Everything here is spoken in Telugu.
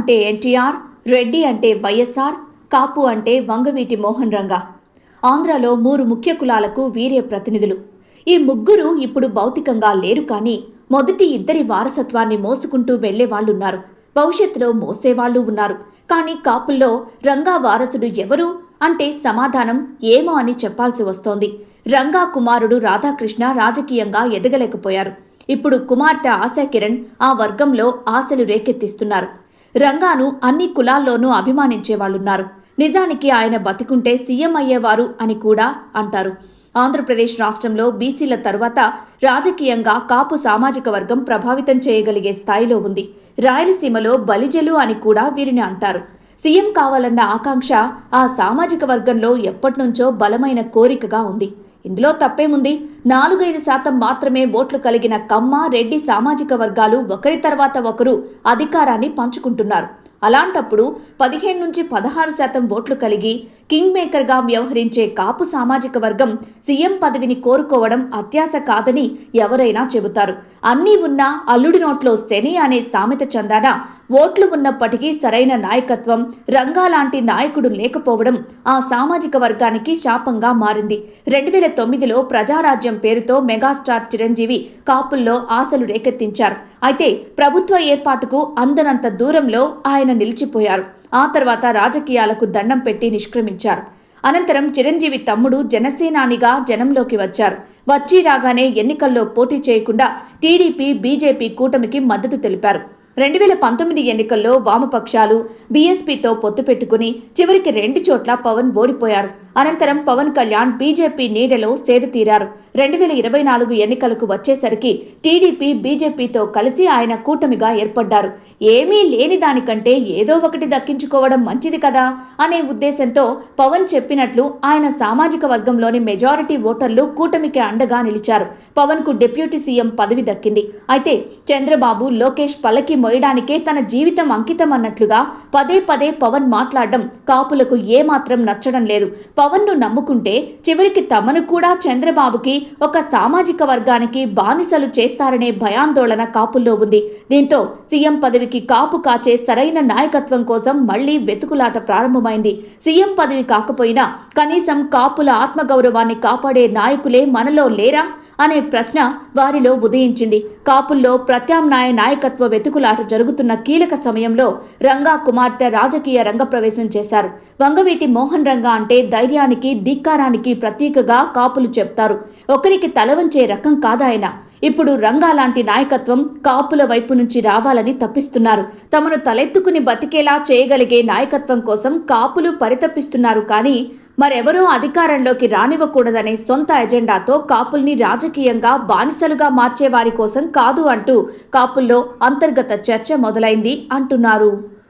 అంటే ఎన్టీఆర్, రెడ్డి అంటే వైఎస్ఆర్, కాపు అంటే వంగవీటి మోహన్ రంగా. ఆంధ్రాలో 3 ముఖ్య కులాలకు వీరే ప్రతినిధులు. ఈ ముగ్గురు ఇప్పుడు భౌతికంగా లేరు, కానీ మొదటి ఇద్దరి వారసత్వాన్ని మోసుకుంటూ వెళ్లేవాళ్లున్నారు. భవిష్యత్తులో మోసేవాళ్లు ఉన్నారు. కానీ కాపుల్లో రంగా వారసుడు ఎవరు అంటే సమాధానం ఏమో అని చెప్పాల్సి వస్తోంది. రంగా కుమారుడు రాధాకృష్ణ రాజకీయంగా ఎదగలేకపోయారు. ఇప్పుడు కుమార్తె ఆశాకిరణ్ ఆ వర్గంలో ఆశలు రేకెత్తిస్తున్నారు. రంగాను అన్ని కులాల్లోనూ అభిమానించేవాళ్లున్నారు. నిజానికి ఆయన బతికుంటే సీఎం అయ్యేవారు అని కూడా అంటారు. ఆంధ్రప్రదేశ్ రాష్ట్రంలో బీసీల తరువాత రాజకీయంగా కాపు సామాజిక వర్గం ప్రభావితం చేయగలిగే స్థాయిలో ఉంది. రాయలసీమలో బలిజలు అని కూడా వీరిని అంటారు. సీఎం కావాలన్న ఆకాంక్ష ఆ సామాజిక వర్గంలో ఎప్పటినుంచో బలమైన కోరికగా ఉంది. ఇందులో తప్పేముంది? 4-5% మాత్రమే ఓట్లు కలిగిన కమ్మ, రెడ్డి సామాజిక వర్గాలు ఒకరి తర్వాత ఒకరు అధికారాన్ని పంచుకుంటున్నారు. అలాంటప్పుడు 15-16% ఓట్లు కలిగి కింగ్ మేకర్గా వ్యవహరించే కాపు సామాజిక వర్గం సీఎం పదవిని కోరుకోవడం అత్యాశ కాదని ఎవరైనా చెబుతారు. అన్నీ ఉన్నా అల్లుడి నోట్లో శని అనే సామెత చందాన ఓట్లు ఉన్నప్పటికీ సరైన నాయకత్వం, రంగా లాంటి నాయకుడు లేకపోవడం ఆ సామాజిక వర్గానికి శాపంగా మారింది. 2009లో ప్రజారాజ్యం పేరుతో మెగాస్టార్ చిరంజీవి కాపుల్లో ఆశలు రేకెత్తించారు. అయితే ప్రభుత్వ ఏర్పాటుకు అందనంత దూరంలో ఆయన నిలిచిపోయారు. ఆ తర్వాత రాజకీయాలకు దండం పెట్టి నిష్క్రమించారు. అనంతరం చిరంజీవి తమ్ముడు జనసేనానిగా జనంలోకి వచ్చారు. వచ్చి రాగానే ఎన్నికల్లో పోటీ చేయకుండా టీడీపీ, బీజేపీ కూటమికి మద్దతు తెలిపారు. 2019 ఎన్నికల్లో వామపక్షాలు బీఎస్పీతో పొత్తు పెట్టుకుని చివరికి 2 చోట్ల పవన్ ఓడిపోయారు. అనంతరం పవన్ కళ్యాణ్ బీజేపీ నీడలో సేద తీరారు. 2024 ఎన్నికలకు వచ్చేసరికి టీడీపీ, బీజేపీతో కలిసి ఆయన కూటమిగా ఏర్పడ్డారు. ఏమీ లేని దానికంటే ఏదో ఒకటి దక్కించుకోవడం మంచిది కదా అనే ఉద్దేశంతో పవన్ చెప్పినట్లు ఆయన సామాజిక వర్గంలోని మెజారిటీ ఓటర్లు కూటమికి అండగా నిలిచారు. పవన్ కు డిప్యూటీ సీఎం పదవి దక్కింది. అయితే చంద్రబాబు, లోకేష్ పల్లకి మోయడానికే తన జీవితం అంకితం అన్నట్లుగా పదే పదే పవన్ మాట్లాడడం కాపులకు ఏమాత్రం నచ్చడం లేదు. పవన్ను నమ్ముకుంటే చివరికి తమను కూడా చంద్రబాబుకి, ఒక సామాజిక వర్గానికి బానిసలు చేస్తారనే భయాందోళన కాపుల్లో ఉంది. దీంతో సీఎం పదవికి కాపు కాచే సరైన నాయకత్వం కోసం మళ్లీ వెతుకులాట ప్రారంభమైంది. సీఎం పదవి కాకపోయినా కనీసం కాపుల ఆత్మగౌరవాన్ని కాపాడే నాయకులే మనలో లేరా అనే ప్రశ్న వారిలో ఉదయించింది. కాపుల్లో ప్రత్యామ్నాయ నాయకత్వ వెతుకులాట జరుగుతున్న కీలక సమయంలో రంగా కుమార్తె రాజకీయ రంగప్రవేశం చేశారు. వంగవీటి మోహన్ రంగా అంటే ధైర్యానికి, ధిక్కారానికి ప్రతీకగా కాపులు చెప్తారు. ఒకరికి తలవంచే రకం కాదాయన. ఇప్పుడు రంగా లాంటి నాయకత్వం కాపుల వైపు నుంచి రావాలని తప్పిస్తున్నారు. తమను తలెత్తుకుని బతికేలా చేయగలిగే నాయకత్వం కోసం కాపులు పరితపిస్తున్నారు. కానీ మరెవరూ అధికారంలోకి రానివ్వకూడదనే సొంత ఎజెండాతో కాపుల్ని రాజకీయంగా బానిసలుగా మార్చేవారి కోసం కాదు అంటూ కాపుల్లో అంతర్గత చర్చ మొదలైంది అంటున్నారు.